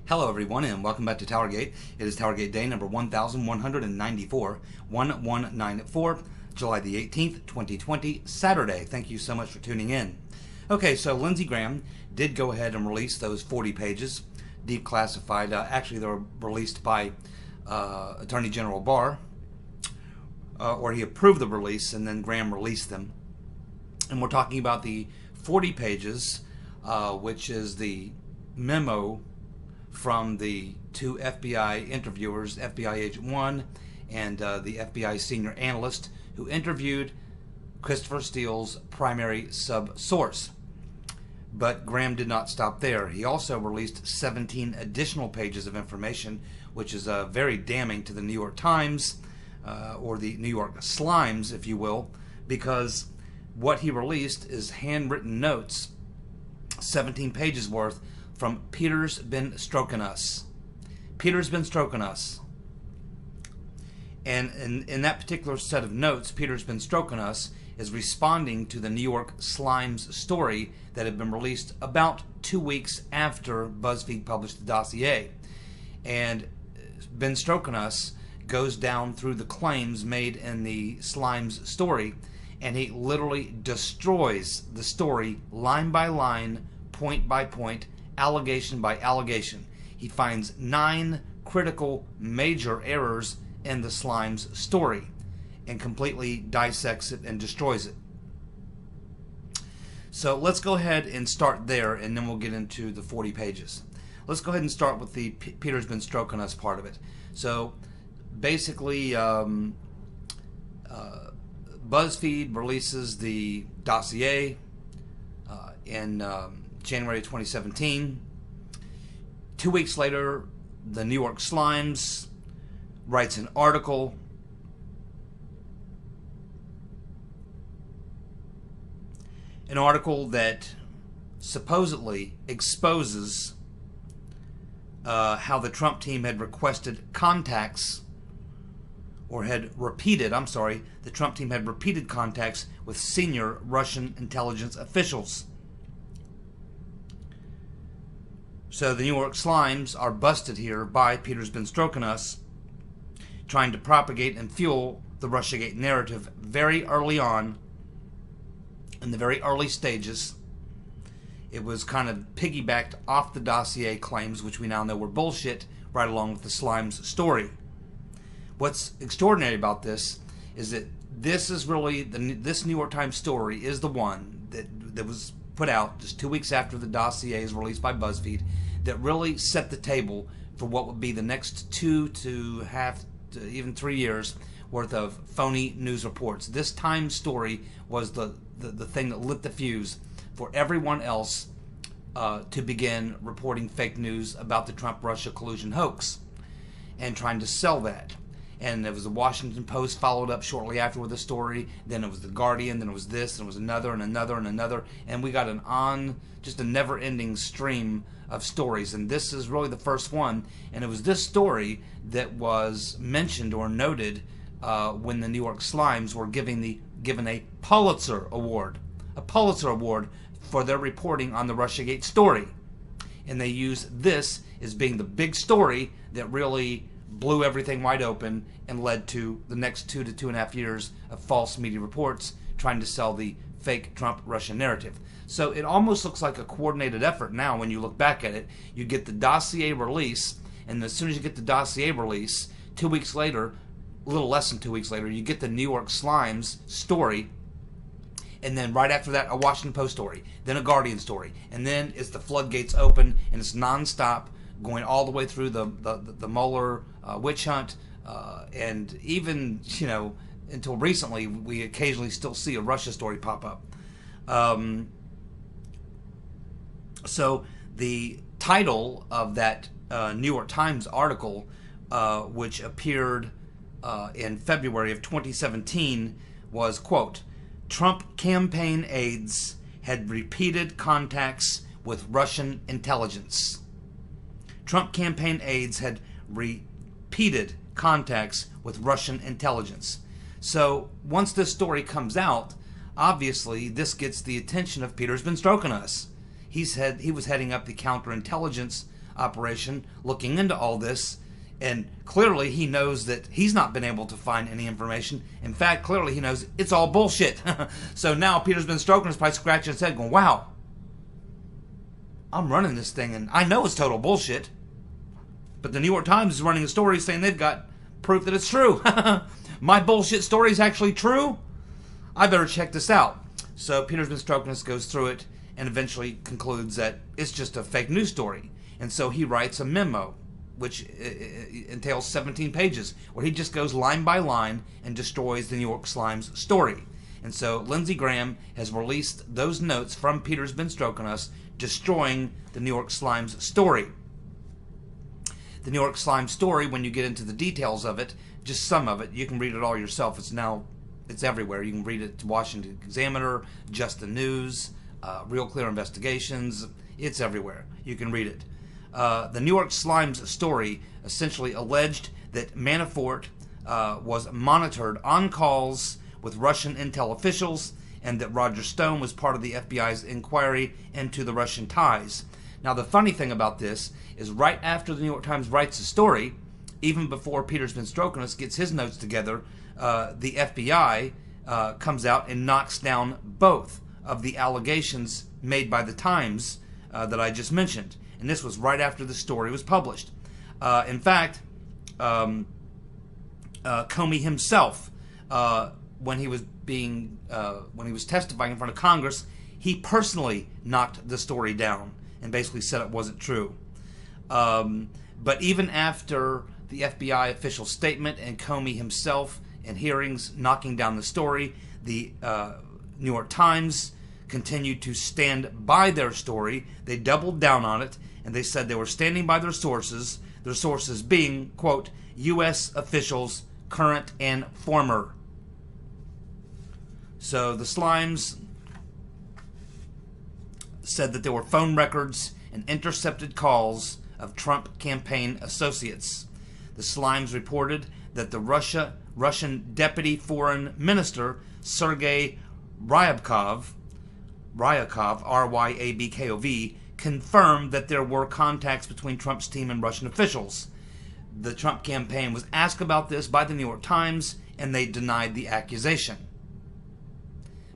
Hello everyone and welcome back to TowerGate. It is TowerGate day number 1194, 1194, July the 18th, 2020, Saturday. Thank you so much for tuning in. Okay, so Lindsey Graham did go ahead and release those 40 pages, declassified. Actually, they were released by Attorney General Barr, or he approved the release and then Graham released them. And we're talking about the 40 pages, which is the memo from the two FBI interviewers, FBI Agent 1 and the FBI senior analyst who interviewed Christopher Steele's primary sub-source. But Graham did not stop there. He also released 17 additional pages of information, which is very damning to the New York Times, or the New York Slimes, if you will, because what he released is handwritten notes, 17 pages worth, from Peter's Been Stroking Us. Peter's Been Stroking Us. And in that particular set of notes, Peter's Been Stroking Us is responding to the New York Slimes story that had been released about 2 weeks after BuzzFeed published the dossier. And Been Stroking Us goes down through the claims made in the Slimes story, and he literally destroys the story line by line, point by point, allegation by allegation. He finds 9 critical major errors in the Slimes story and completely dissects it and destroys it. So let's go ahead and start there, and then we'll get into the 40 pages. Let's go ahead and start with the Peter's Been Stroking Us part of it. So basically, BuzzFeed releases the dossier in January 2017. 2 weeks later, the New York Slimes writes an article that supposedly exposes how the Trump team had requested contacts, or had repeated, the Trump team had repeated contacts with senior Russian intelligence officials. So the New York Slimes are busted here by Peter's Been Stroking Us, trying to propagate and fuel the Russiagate narrative very early on, in the very early stages. It was kind of piggybacked off the dossier claims, which we now know were bullshit, right along with the Slimes story. What's extraordinary about this is that this is really, this New York Times story is the one that was put out just 2 weeks after the dossier is released by BuzzFeed, that really set the table for what would be the next 2 to even 3 years worth of phony news reports. This Times story was the thing that lit the fuse for everyone else to begin reporting fake news about the Trump-Russia collusion hoax and trying to sell that. And it was the Washington Post followed up shortly after with a story. Then it was the Guardian. Then it was this, and it was another, and another, and another. And we got just a never-ending stream of stories. And this is really the first one. And it was this story that was mentioned or noted when the New York Slimes were given a Pulitzer Award. A Pulitzer Award for their reporting on the Russiagate story. And they used this as being the big story that really blew everything wide open and led to the next 2 to 2.5 years of false media reports trying to sell the fake Trump-Russia narrative. So it almost looks like a coordinated effort now when you look back at it. You get the dossier release, and as soon as you get the dossier release, 2 weeks later, a little less than 2 weeks later, you get the New York Slimes story, and then right after that, a Washington Post story, then a Guardian story, and then it's the floodgates open, and it's nonstop, going all the way through the Mueller witch hunt, and even, until recently, we occasionally still see a Russia story pop up. So the title of that New York Times article, which appeared in February of 2017, was, quote, "Trump campaign aides had repeated contacts with Russian intelligence." Trump campaign aides had repeated contacts with Russian intelligence. So once this story comes out, obviously this gets the attention of Peter's Been Stroking Us. He was heading up the counterintelligence operation looking into all this, and clearly he knows that he's not been able to find any information. In fact, clearly he knows it's all bullshit. So now Peter's been stroking his pipe, scratching his head, going, wow, I'm running this thing, and I know it's total bullshit. But the New York Times is running a story saying they've got proof that it's true. My bullshit story is actually true? I better check this out. So Peter's been stroking us, goes through it, and eventually concludes that it's just a fake news story. And so he writes a memo, which entails 17 pages, where he just goes line by line and destroys the New York Slimes story. And so Lindsey Graham has released those notes from Peter's been stroking us, destroying the New York Slimes story. The New York Slimes story, when you get into the details of it, just some of it, you can read it all yourself. It's everywhere. You can read it to Washington Examiner, Just the News, Real Clear Investigations. It's everywhere. You can read it. The New York Slimes story essentially alleged that Manafort was monitored on calls with Russian intel officials, and that Roger Stone was part of the FBI's inquiry into the Russian ties. Now, the funny thing about this is right after the New York Times writes the story, even before Peter's been stroking us gets his notes together, the FBI comes out and knocks down both of the allegations made by the Times that I just mentioned. And this was right after the story was published. In fact, Comey himself, when he was testifying in front of Congress, he personally knocked the story down and basically said it wasn't true. But even after the FBI official statement and Comey himself in hearings knocking down the story, the New York Times continued to stand by their story. They doubled down on it, and they said they were standing by their sources being, quote, U.S. officials, current and former. So the Slimes said that there were phone records and intercepted calls of Trump campaign associates. The Slimes reported that the Russian Deputy Foreign Minister Sergei Ryabkov, R-Y-A-B-K-O-V, confirmed that there were contacts between Trump's team and Russian officials. The Trump campaign was asked about this by the New York Times, and they denied the accusation.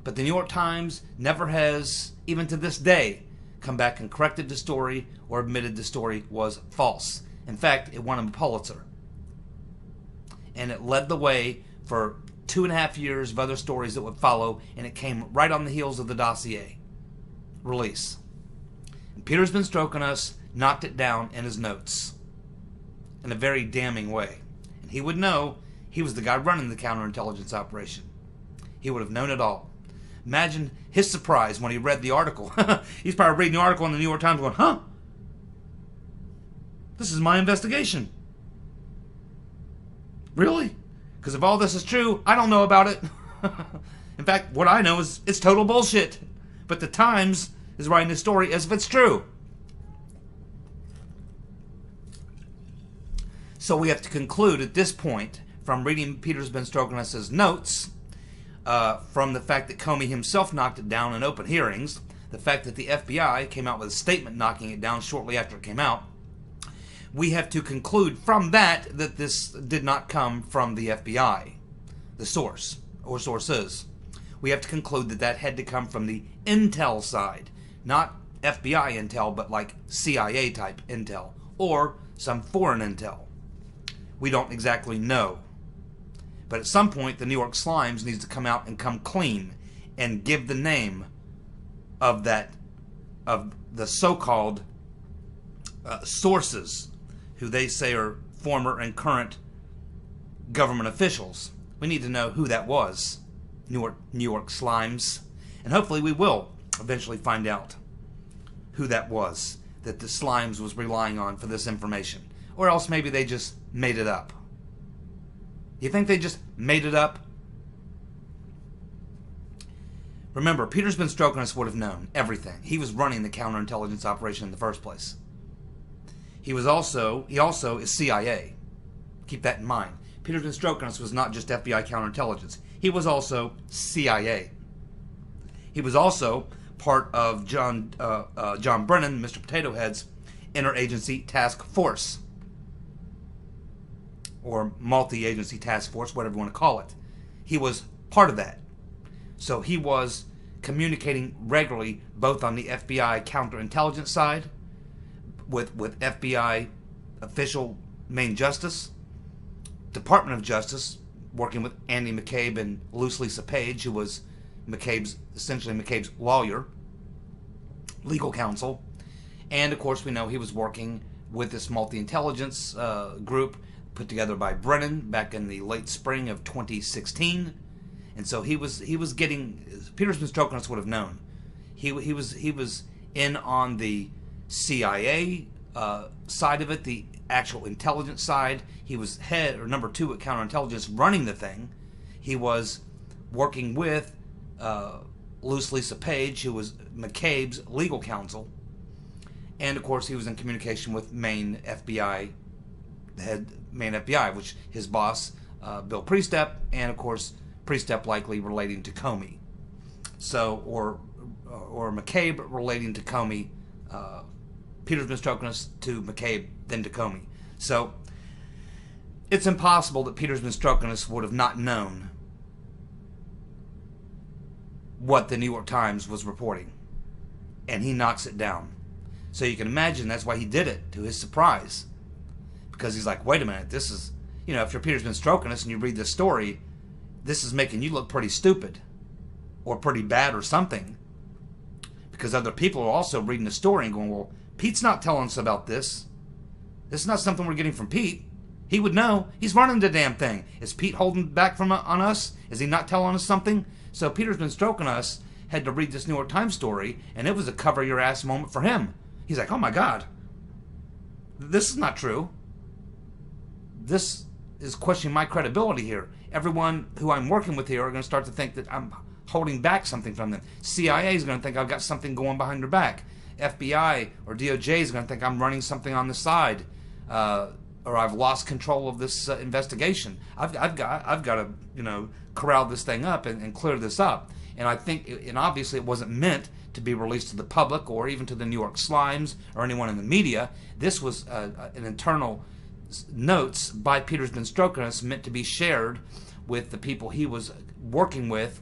But the New York Times never has, even to this day, come back and corrected the story or admitted the story was false. In fact, it won him a Pulitzer. And it led the way for 2.5 years of other stories that would follow, and it came right on the heels of the dossier release. And Peter's been stroking us, knocked it down in his notes in a very damning way. And he would know he was the guy running the counterintelligence operation. He would have known it all. Imagine his surprise when he read the article. He's probably reading the article in the New York Times going, huh? This is my investigation. Really? Because if all this is true, I don't know about it. In fact, what I know is it's total bullshit. But the Times is writing this story as if it's true. So we have to conclude at this point, from reading Peter's been stroking us' notes, from the fact that Comey himself knocked it down in open hearings, the fact that the FBI came out with a statement knocking it down shortly after it came out, we have to conclude from that that this did not come from the FBI, the source, or sources. We have to conclude that that had to come from the intel side, not FBI intel, but like CIA type intel, or some foreign intel. We don't exactly know. But at some point, the New York Slimes needs to come out and come clean and give the name of the so-called sources who they say are former and current government officials. We need to know who that was, New York Slimes. And hopefully we will eventually find out who that was that the Slimes was relying on for this information. Or else maybe they just made it up. You think they just made it up? Remember, Peter's been stroking us would have known everything. He was running the counterintelligence operation in the first place. He also is CIA. Keep that in mind. Peter's been stroking us was not just FBI counterintelligence. He was also CIA. He was also part of John Brennan, Mr. Potato Head's Interagency Task Force, or Multi-Agency Task Force, whatever you want to call it. He was part of that. So he was communicating regularly both on the FBI counterintelligence side with FBI official main justice, Department of Justice, working with Andy McCabe and Luce Lisa Page, who was essentially McCabe's lawyer, legal counsel. And of course we know he was working with this multi-intelligence group put together by Brennan back in the late spring of 2016. And so he was getting, Peter's been stroking us would have known. He was in on the CIA side of it, the actual intelligence side. He was head or number 2 at counterintelligence, running the thing. He was working with Luce Lisa Page, who was McCabe's legal counsel, and of course he was in communication with main FBI, which his boss, Bill Priestep, and of course Priestep likely relating to Comey. So, or McCabe relating to Comey. Peter's been stroking us to McCabe, then to Comey. So it's impossible that Peter's been stroking us would have not known what the New York Times was reporting, and he knocks it down. So you can imagine that's why he did it, to his surprise, because he's like, wait a minute, this is, if you're Peter's been stroking us and you read this story, this is making you look pretty stupid or pretty bad or something, because other people are also reading the story and going, well, Pete's not telling us about this. This is not something we're getting from Pete. He would know. He's running the damn thing. Is Pete holding back on us? Is he not telling us something? So Peter's been stroking us had to read this New York Times story, and it was a cover your ass moment for him. He's like, oh my God, this is not true. This is questioning my credibility here. Everyone who I'm working with here are going to start to think that I'm holding back something from them. CIA is going to think I've got something going behind their back. FBI or DOJ is going to think I'm running something on the side, or I've lost control of this investigation. I've got to corral this thing up and clear this up. And I think, and obviously it wasn't meant to be released to the public or even to the New York Slimes or anyone in the media. This was an internal notes by Peter's been stroking us, meant to be shared with the people he was working with,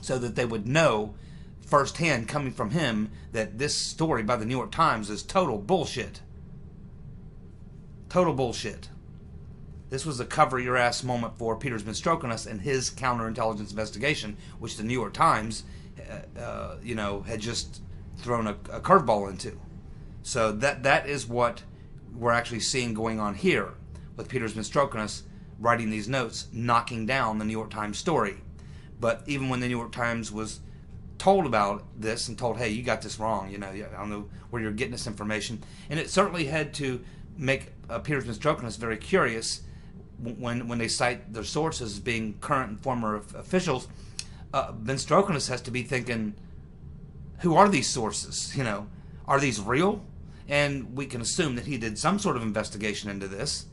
so that they would know firsthand, coming from him, that this story by the New York Times is total bullshit. Total bullshit. This was a cover your ass moment for Peter's been stroking us and his counterintelligence investigation, which the New York Times, had just thrown a curveball into. So that is what we're actually seeing going on here, with Peter's been stroking us writing these notes, knocking down the New York Times story. But even when the New York Times was told about this and told, hey, you got this wrong, I don't know where you're getting this information, and it certainly had to make Peter's been stroking us very curious when they cite their sources as being current and former officials. Ben Strokinus has to be thinking, who are these sources? Are these real? And we can assume that he did some sort of investigation into this.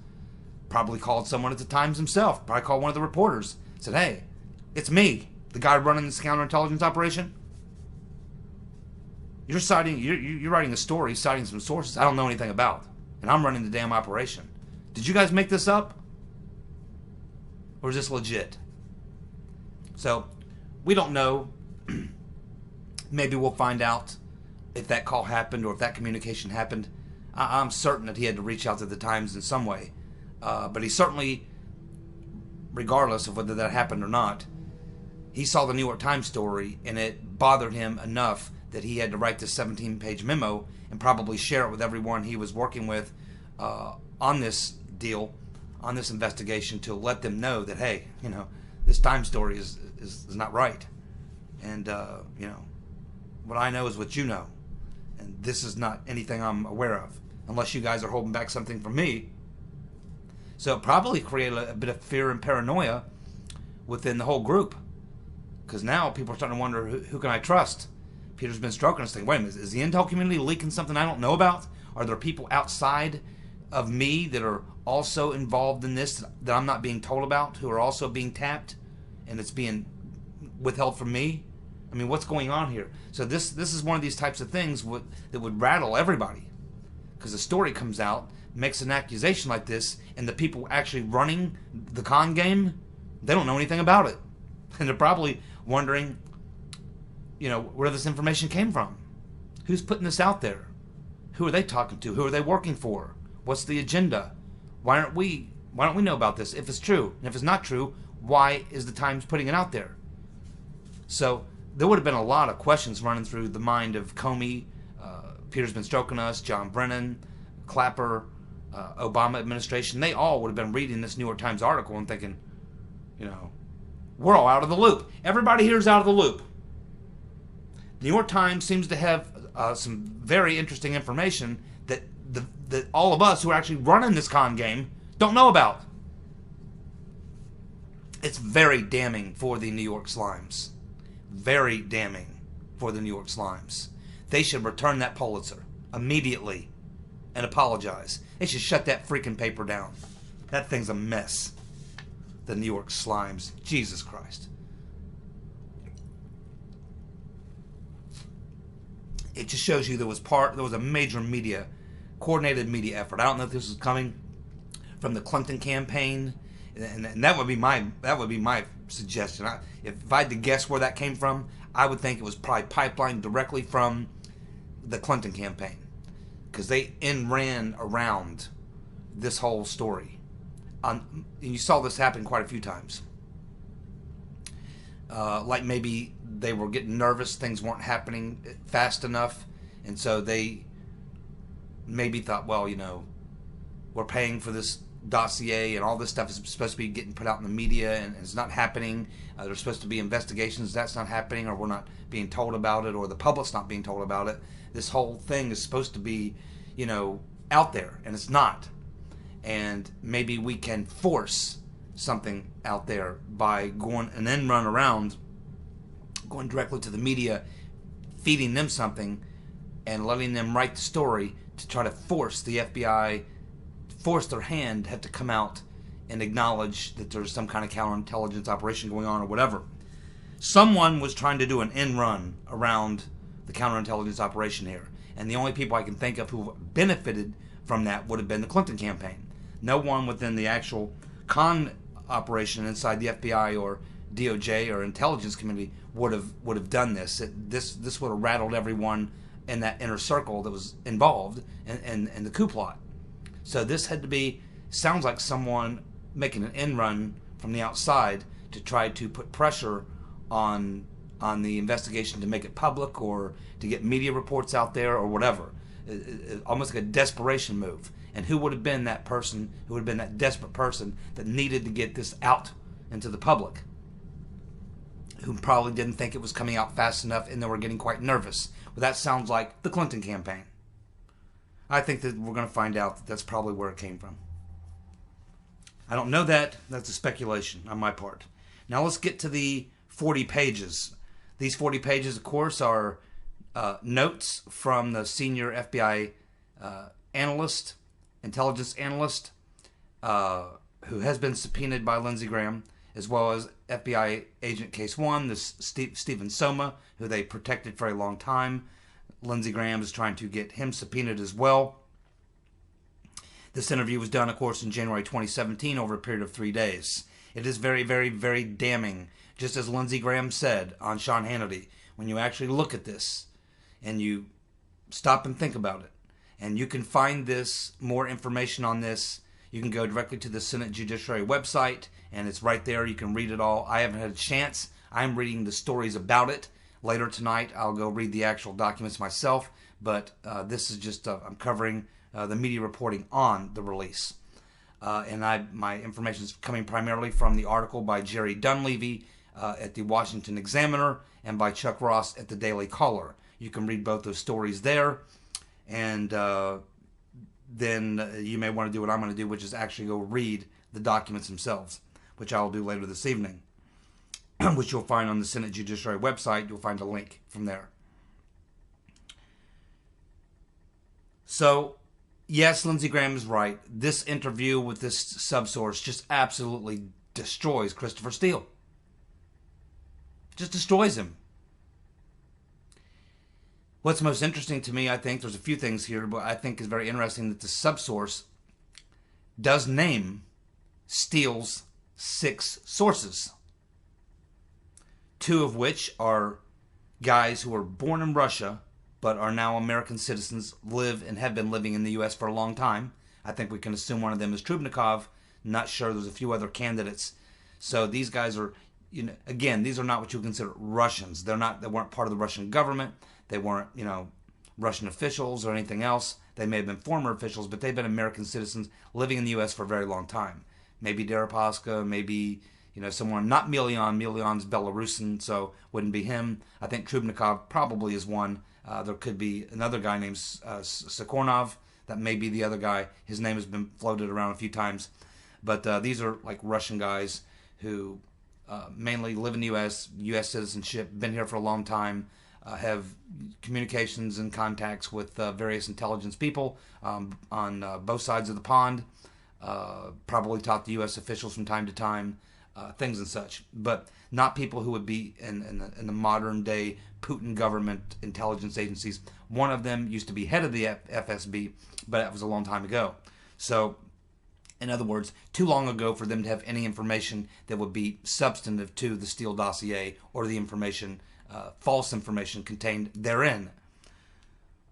Probably called someone at the Times himself. Probably called one of the reporters. Said, hey, it's me, the guy running this counterintelligence operation. You're writing a story, citing some sources I don't know anything about, and I'm running the damn operation. Did you guys make this up? Or is this legit? So, we don't know. Maybe we'll find out if that call happened or if that communication happened. I'm certain that he had to reach out to the Times in some way. But he certainly, regardless of whether that happened or not, he saw the New York Times story and it bothered him enough that he had to write this 17-page memo and probably share it with everyone he was working with on this deal, on this investigation, to let them know that, hey, this Times story is not right. And, what I know is what you know. And this is not anything I'm aware of, unless you guys are holding back something from me. So it probably created a bit of fear and paranoia within the whole group. Because now people are starting to wonder, who can I trust? Peter's been stroking us, thinking, wait a minute, is the intel community leaking something I don't know about? Are there people outside of me that are also involved in this that I'm not being told about, who are also being tapped, and it's being withheld from me? I mean, what's going on here? So this is one of these types of things that would rattle everybody. because a story comes out, makes an accusation like this, and the people actually running the con game, they don't know anything about it. And they're probably wondering, where this information came from. Who's putting this out there? Who are they talking to? Who are they working for? What's the agenda? Why don't we know about this if it's true? And if it's not true, why is the Times putting it out there? So there would have been a lot of questions running through the mind of Comey, Peter's Been Stroking Us, John Brennan, Clapper, Obama administration. They all would have been reading this New York Times article and thinking, we're all out of the loop. Everybody here is out of the loop. The New York Times seems to have some very interesting information that all of us who are actually running this con game don't know about. It's very damning for the New York Slimes. Very damning for the New York Slimes. They should return that Pulitzer immediately and apologize. They should shut that freaking paper down. That thing's a mess. The New York Slimes. Jesus Christ. It just shows you there was a major coordinated media effort. I don't know if this was coming from the Clinton campaign, and that would be my suggestion. If I had to guess where that came from, I would think it was probably pipelined directly from the Clinton campaign, because they ran around this whole story. And you saw this happen quite a few times. Like maybe they were getting nervous, things weren't happening fast enough, and so they maybe thought, well, we're paying for this dossier and all this stuff is supposed to be getting put out in the media and it's not happening. There's supposed to be investigations, that's not happening, or we're not being told about it, or the public's not being told about it. This whole thing is supposed to be, out there, and it's not. And maybe we can force something out there by going and then run around, going directly to the media, feeding them something, and letting them write the story to try to force the FBI, force their hand, have to come out and acknowledge that there's some kind of counterintelligence operation going on or whatever. Someone was trying to do an end run around the counterintelligence operation here. And the only people I can think of who benefited from that would have been the Clinton campaign. No one within the actual con operation inside the FBI or DOJ or intelligence community would have done this. This would have rattled everyone in that inner circle that was involved in the coup plot. So this had to be, sounds like someone making an end run from the outside to try to put pressure on the investigation to make it public or to get media reports out there or whatever. Almost like a desperation move. And who would have been that person, who would have been that desperate person that needed to get this out into the public? Who probably didn't think it was coming out fast enough and they were getting quite nervous. Well, that sounds like the Clinton campaign. I think that we're going to find out that that's probably where it came from. I don't know that. That's a speculation on my part. Now let's get to the 40 pages. These 40 pages, of course, are notes from the senior FBI analyst, intelligence analyst, who has been subpoenaed by Lindsey Graham, as well as FBI agent case one, this Stephen Soma, who they protected for a long time. Lindsey Graham is trying to get him subpoenaed as well. This interview was done, of course, in January 2017 over a period of 3 days. It is very, very, very damning, just as Lindsey Graham said on Sean Hannity. When you actually look at this and you stop and think about it, and you can find this, more information on this, you can go directly to the Senate Judiciary website, and it's right there. You can read it all. I haven't had a chance. I'm reading the stories about it. Later tonight, I'll go read the actual documents myself, but this is just, I'm covering the media reporting on the release. And my information is coming primarily from the article by Jerry Dunleavy at the Washington Examiner and by Chuck Ross at the Daily Caller. You can read both those stories there, and then you may want to do what I'm going to do, which is actually go read the documents themselves, which I will do later this evening, which you'll find on the Senate Judiciary website. You'll find a link from there. So, yes, Lindsey Graham is right. This interview with this subsource just absolutely destroys Christopher Steele. Just destroys him. What's most interesting to me, I think, there's a few things here, but I think is very interesting that the subsource does name Steele's 6 sources, 2 of which are guys who were born in Russia but are now American citizens, live and have been living in the U.S. for a long time. I think we can assume one of them is Trubnikov. Not sure. There's a few other candidates. So these guys are, again, these are not what you would consider Russians. They weren't part of the Russian government. They weren't, Russian officials or anything else. They may have been former officials, but they've been American citizens living in the U.S. for a very long time. Maybe Deripaska, maybe, someone, not Milyan. Milyan's Belarusian, so wouldn't be him. I think Trubnikov probably is one. There could be another guy named Sokornov. That may be the other guy. His name has been floated around a few times. But these are like Russian guys who mainly live in the U.S., U.S. citizenship, been here for a long time, have communications and contacts with various intelligence people on both sides of the pond, probably talk to U.S. officials from time to time, things and such. But not people who would be in the modern day Putin government intelligence agencies. One of them used to be head of the FSB, but that was a long time ago. So, in other words, too long ago for them to have any information that would be substantive to the Steele dossier or the information, false information contained therein.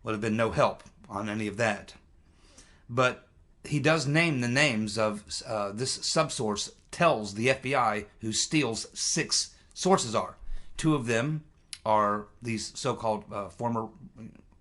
Would have been no help on any of that. But he does name the names of this subsource, tells the FBI who Steele's 6 sources are. 2 of them are these so-called former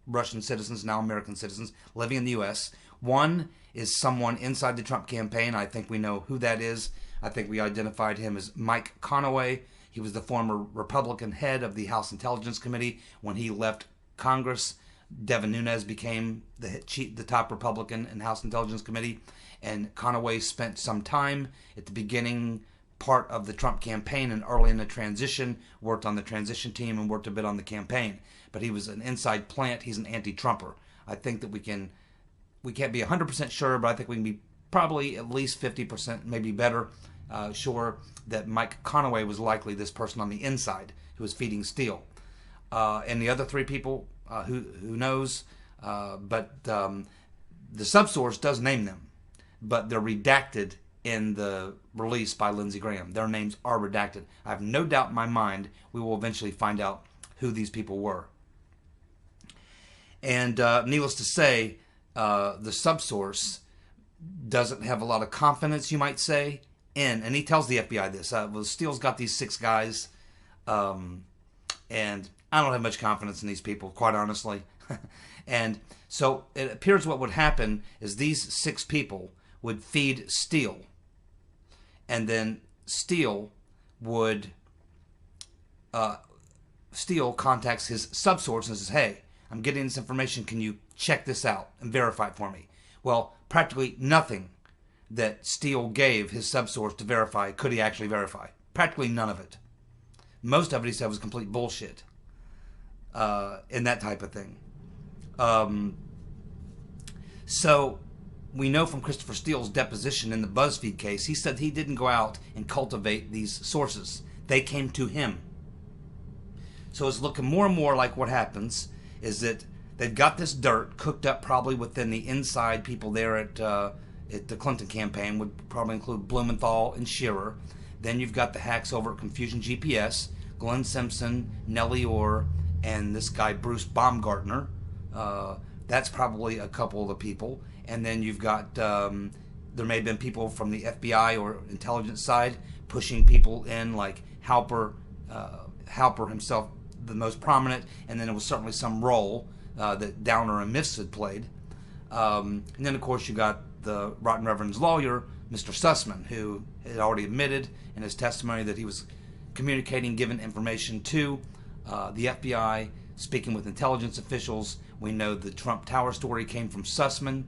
Russian citizens, now American citizens, living in the U.S. One is someone inside the Trump campaign. I think we know who that is. I think we identified him as Mike Conaway. He was the former Republican head of the House Intelligence Committee. When he left Congress, Devin Nunes became the top Republican in House Intelligence Committee, and Conaway spent some time at the beginning part of the Trump campaign and early in the transition, worked on the transition team and worked a bit on the campaign. But he was an inside plant. He's an anti-Trumper. I think that we can't be 100% sure, but I think we can be probably at least 50%, maybe better, sure that Mike Conaway was likely this person on the inside who was feeding Steele. And the other 3 people, who knows, but the subsource does name them, but they're redacted in the release by Lindsey Graham. Their names are redacted. I have no doubt in my mind we will eventually find out who these people were. And needless to say, the subsource doesn't have a lot of confidence, you might say, in, and he tells the FBI this. Well, Steele's got these 6 guys, and I don't have much confidence in these people, quite honestly. And so it appears what would happen is these 6 people would feed Steele, and then Steele contacts his subsource and says, hey, I'm getting this information, can you check this out and verify it for me? Well, practically nothing that Steele gave his subsource to verify could he actually verify. Practically none of it. Most of it he said was complete bullshit. And that type of thing. So we know from Christopher Steele's deposition in the BuzzFeed case, he said he didn't go out and cultivate these sources. They came to him. So it's looking more and more like what happens is that they've got this dirt cooked up probably within the inside people there at the Clinton campaign, would probably include Blumenthal and Shearer. Then you've got the hacks over at Confusion GPS, Glenn Simpson, Nellie Orr, and this guy Bruce Baumgartner. That's probably a couple of the people. And then you've got, there may have been people from the FBI or intelligence side pushing people in, like Halper himself, the most prominent, and then it was certainly some role that Downer and Miffs had played. And then, of course, you got the Rotten Reverend's lawyer, Mr. Sussman, who had already admitted in his testimony that he was communicating, giving information to the FBI, speaking with intelligence officials. We know the Trump Tower story came from Sussman.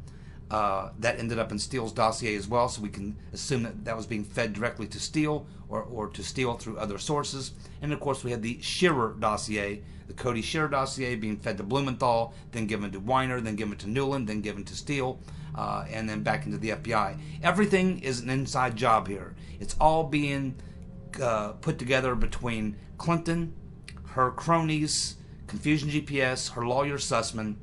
That ended up in Steele's dossier as well, so we can assume that that was being fed directly to Steele or to Steele through other sources. And of course we had the Shearer dossier, the Cody Shearer dossier being fed to Blumenthal, then given to Weiner, then given to Newland, then given to Steele, and then back into the FBI. Everything is an inside job here. It's all being put together between Clinton, her cronies, Confusion GPS, her lawyer Sussman,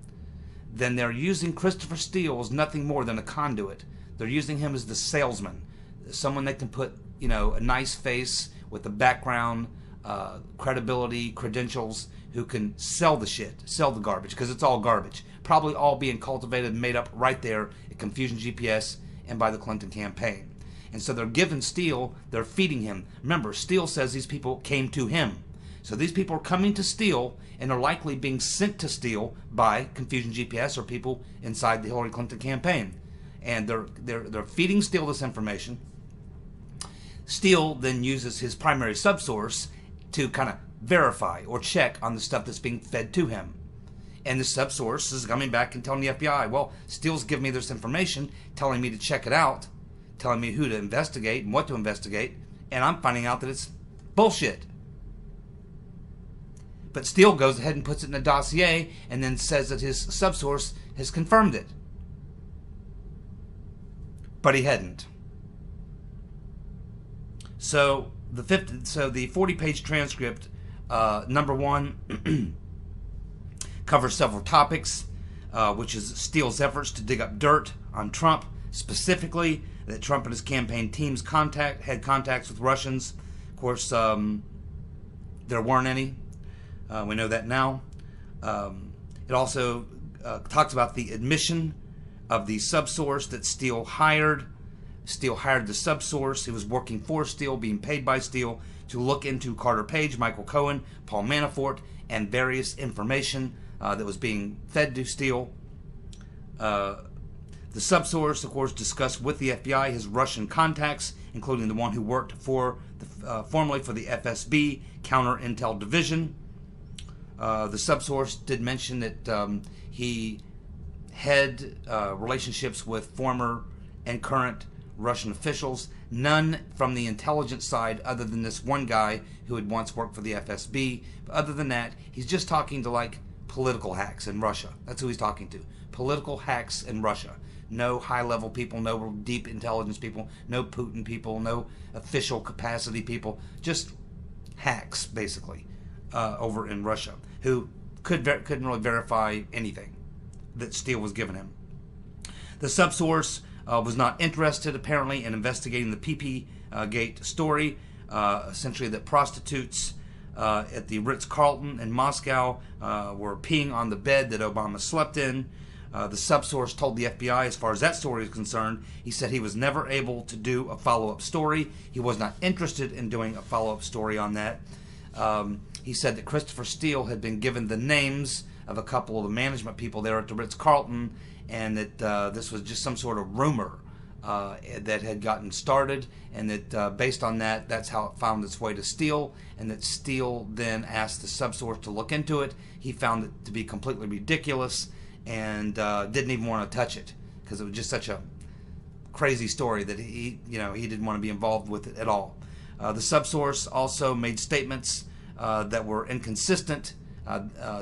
then they're using Christopher Steele as nothing more than a conduit. They're using him as the salesman, someone that can put, a nice face with a background, credibility, credentials, who can sell the shit, sell the garbage, because it's all garbage. Probably all being cultivated and made up right there at Confusion GPS and by the Clinton campaign. And so they're giving Steele, they're feeding him. Remember, Steele says these people came to him. So these people are coming to Steele and are likely being sent to Steele by Confusion GPS or people inside the Hillary Clinton campaign. And they're feeding Steele this information. Steele then uses his primary subsource to kind of verify or check on the stuff that's being fed to him. And the subsource is coming back and telling the FBI, well, Steele's giving me this information, telling me to check it out, telling me who to investigate and what to investigate, and I'm finding out that it's bullshit. But Steele goes ahead and puts it in a dossier and then says that his subsource has confirmed it. But he hadn't. So the 40-page transcript, number one, covers several topics, which is Steele's efforts to dig up dirt on Trump, specifically that Trump and his campaign teams had contacts with Russians. Of course, there weren't any. We know that now. It also talks about the admission of the subsource that Steele hired. Steele hired the subsource. He was working for Steele, being paid by Steele to look into Carter Page, Michael Cohen, Paul Manafort, and various information that was being fed to Steele. The subsource, of course, discussed with the FBI his Russian contacts, including the one who worked formerly for the FSB Counter Intel Division. The subsource did mention that he had relationships with former and current Russian officials, none from the intelligence side other than this one guy who had once worked for the FSB. But other than that, he's just talking to like political hacks in Russia. That's who he's talking to. Political hacks in Russia. No high-level people, no deep intelligence people, no Putin people, no official capacity people, just hacks, basically, over in Russia, who couldn't really verify anything that Steele was giving him. The subsource was not interested, apparently, in investigating the PP-Gate story, essentially that prostitutes at the Ritz-Carlton in Moscow were peeing on the bed that Obama slept in. The subsource told the FBI, as far as that story is concerned, he said he was never able to do a follow-up story. He was not interested in doing a follow-up story on that. He said that Christopher Steele had been given the names of a couple of the management people there at the Ritz-Carlton, and that this was just some sort of rumor that had gotten started, and that based on that, that's how it found its way to Steele, and that Steele then asked the subsource to look into it. He found it to be completely ridiculous and didn't even want to touch it because it was just such a crazy story that he didn't want to be involved with it at all. The subsource also made statements that were inconsistent.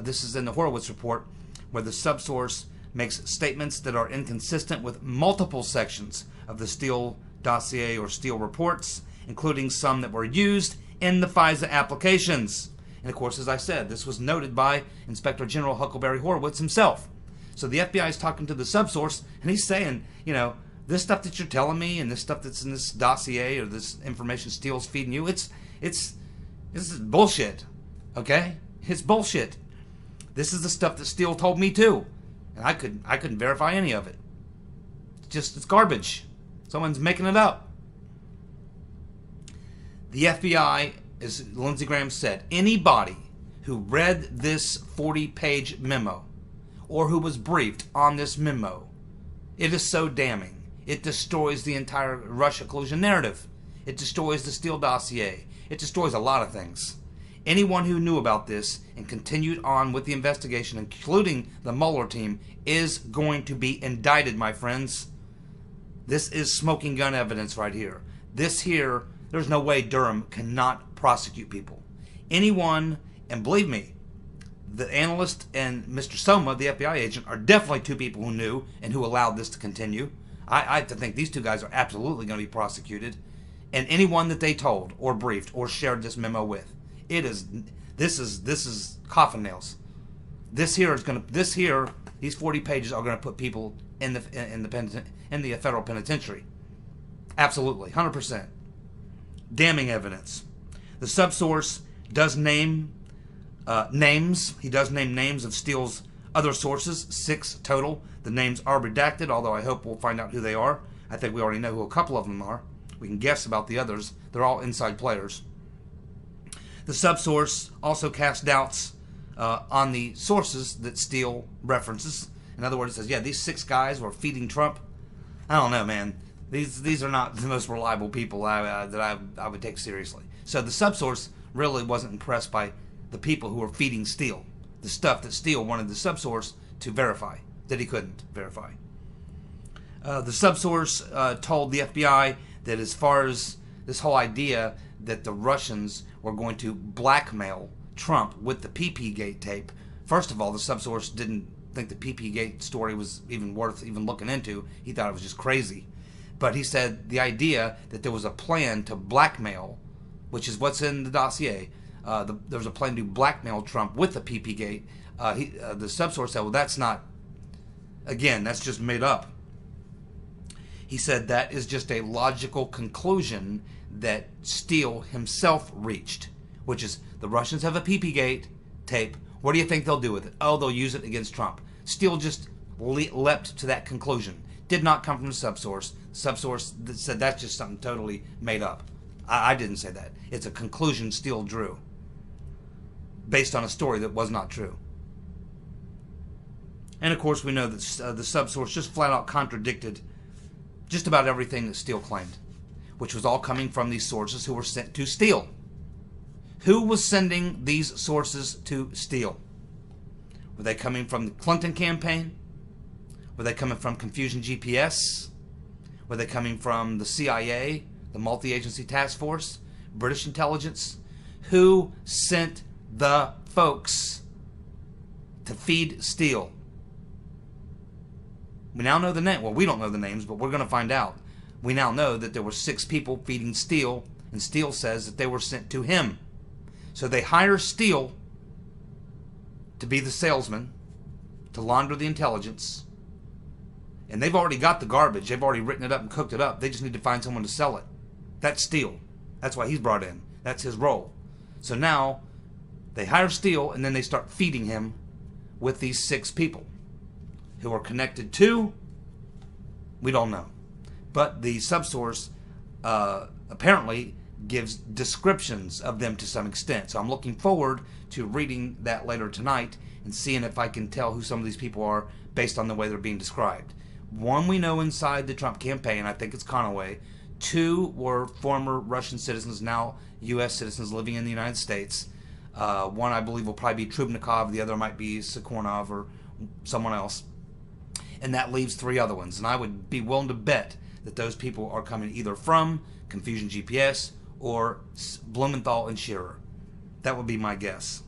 This is in the Horowitz report, where the subsource makes statements that are inconsistent with multiple sections of the Steele dossier or Steele reports, including some that were used in the FISA applications. And of course, as I said, this was noted by Inspector General Huckleberry Horowitz himself. So the FBI is talking to the subsource, and he's saying, this stuff that you're telling me and this stuff that's in this dossier or this information Steele's feeding you, it's bullshit. Okay? It's bullshit. This is the stuff that Steele told me too. And I couldn't verify any of it. It's garbage. Someone's making it up. The FBI, as Lindsey Graham said, anybody who read this 40-page memo or who was briefed on this memo, it is so damning. It destroys the entire Russia collusion narrative. It destroys the Steele dossier. It destroys a lot of things. Anyone who knew about this and continued on with the investigation, including the Mueller team, is going to be indicted, my friends. This is smoking gun evidence right here. This here, there's no way Durham cannot prosecute people. Anyone, and believe me, the analyst and Mr. Soma, the FBI agent, are definitely two people who knew and who allowed this to continue. I have to think these two guys are absolutely going to be prosecuted. And anyone that they told or briefed or shared this memo with. This is coffin nails. This here is going to, these 40 pages are going to put people in the federal penitentiary. Absolutely, 100%. Damning evidence. The subsource does name names. He does name names of Steele's other sources, 6 total. The names are redacted, although I hope we'll find out who they are. I think we already know who a couple of them are. We can guess about the others. They're all inside players. The subsource also casts doubts on the sources that Steele references. In other words, it says, yeah, these 6 guys were feeding Trump. I don't know, man. These are not the most reliable people that I would take seriously. So the subsource really wasn't impressed by the people who were feeding Steele the stuff that Steele wanted the subsource to verify, that he couldn't verify. The subsource told the FBI that as far as this whole idea that the Russians were going to blackmail Trump with the PP-Gate tape, first of all, the subsource didn't think the PP-Gate story was even worth even looking into. He thought it was just crazy. But he said the idea that there was a plan to blackmail, which is what's in the dossier, there was a plan to blackmail Trump with the PP-Gate. The subsource said, well, that's not, again, that's just made up. He said that is just a logical conclusion that Steele himself reached, which is the Russians have a PP-Gate tape. What do you think they'll do with it? Oh, they'll use it against Trump. Steele just leapt to that conclusion. Did not come from the subsource. Subsource said that's just something totally made up. I didn't say that. It's a conclusion Steele drew based on a story that was not true. And of course we know that the subsource just flat out contradicted just about everything that Steele claimed, which was all coming from these sources who were sent to Steele. Who was sending these sources to Steele? Were they coming from the Clinton campaign? Were they coming from Confusion GPS? Were they coming from the CIA, the multi-agency task force, British intelligence? Who sent the folks to feed Steele? We now know the name. Well, we don't know the names, but we're going to find out. We now know that there were 6 people feeding Steele, and Steele says that they were sent to him. So they hire Steele to be the salesman, to launder the intelligence. And they've already got the garbage. They've already written it up and cooked it up. They just need to find someone to sell it. That's Steele. That's why he's brought in. That's his role. So now they hire Steele, and then they start feeding him with these 6 people who are connected to, we don't know. But the subsource apparently gives descriptions of them to some extent. So I'm looking forward to reading that later tonight and seeing if I can tell who some of these people are based on the way they're being described. One we know inside the Trump campaign, I think it's Conaway. 2 were former Russian citizens, now U.S. citizens living in the United States. One I believe will probably be Trubnikov, the other might be Sikornov or someone else. And that leaves 3 other ones. And I would be willing to bet that those people are coming either from Confusion GPS or Blumenthal and Shearer. That would be my guess.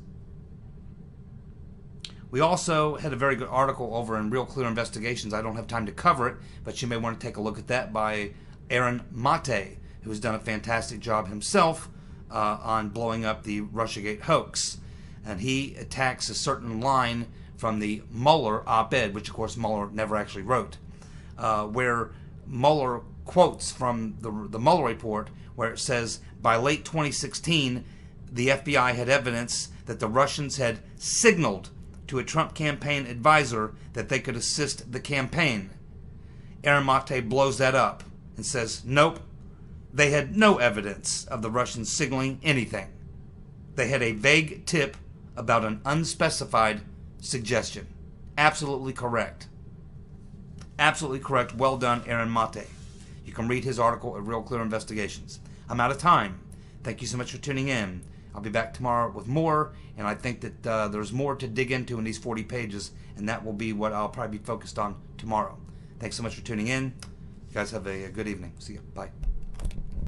We also had a very good article over in Real Clear Investigations. I don't have time to cover it, but you may want to take a look at that by Aaron Mate, who has done a fantastic job himself on blowing up the Russiagate hoax. And he attacks a certain line from the Mueller op-ed, which of course Mueller never actually wrote, where Mueller quotes from the Mueller report where it says, by late 2016, the FBI had evidence that the Russians had signaled to a Trump campaign advisor that they could assist the campaign. Aaron Mate blows that up and says, nope, they had no evidence of the Russians signaling anything. They had a vague tip about an unspecified suggestion. Absolutely correct. Absolutely correct. Well done, Aaron Mate. You can read his article at Real Clear Investigations. I'm out of time. Thank you so much for tuning in. I'll be back tomorrow with more, and I think that there's more to dig into in these 40 pages, and that will be what I'll probably be focused on tomorrow. Thanks so much for tuning in. You guys have a good evening. See you. Bye.